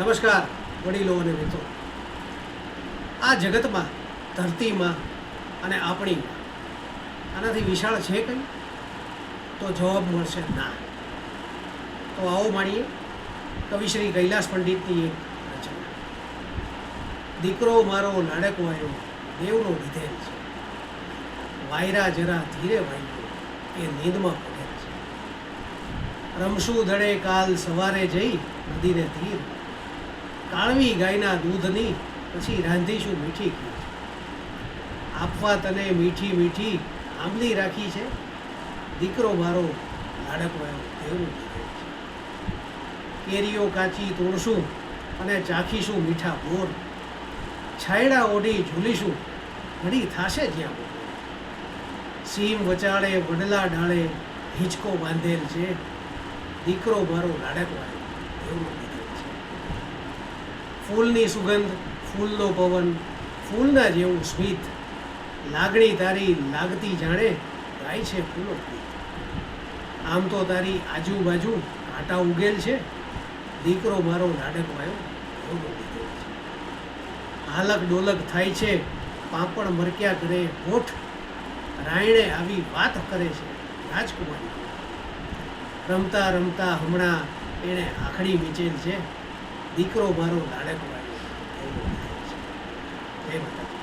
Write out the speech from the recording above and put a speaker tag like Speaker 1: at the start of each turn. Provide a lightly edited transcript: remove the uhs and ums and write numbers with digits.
Speaker 1: નમસ્કાર વડીલો અને મિત્રો. આ જગતમાં, ધરતીમાં અને આપણીમાં આનાથી વિશાળ છે કંઈ? તો જવાબ મળશે ના. તો આવો માણીએ કવિ શ્રી કૈલાસ પંડિતની એક રચના. દીકરો મારો લાડકો આવ્યો, દેવનો લીધેલ છે. વાયરા જરા ધીરે વાગ્યો, એ નીંદમાં પડેલ છે. રમશું દડે કાલ સવારે જઈ નદીને તીર, કાળવી ગાયના દૂધની પછી રાંધીશું મીઠી ખીર. આપવા તને મીઠી મીઠી આંબલી રાખી છે, દીકરો મારો લાડકો આવ્યો, દેવનું લીધેલ છે. કેરીઓ કાચી તોડશું અને ચાખીશું મીઠા બોર, છાયડા ઓઢી ઝૂલીશું ઘડી થાશે જ્યાં બોર. સીમ વચાળે વડલા ડાળે હિંચકો બાંધેલ છે, દીકરો મારો લાડકો આવ્યો, દેવનું લીધેલ છે. ફૂલની સુગંધ, ફૂલનો પવન, ફૂલના જેવું સ્મિત, લાગણી તારી લાગતી જાણે ગાય છે ફૂલો ગીત. આમ તો તારી આજુબાજુ કાંટા ઉગેલ છે, દીકરો મારો લાડકો આવ્યો, દેવનો લીધેલ છે. હાલક ડોલક થાય છે, પાપડ મરક્યા કરે હોઠ, રાયણે આવી વાત કરે છે રાજકુમારી. રમતા રમતા હમણાં એણે આખડી મીચેલ છે, દીકરો મારો લાડકો આવ્યો, દેવનો લીધેલ છે. જય માતા.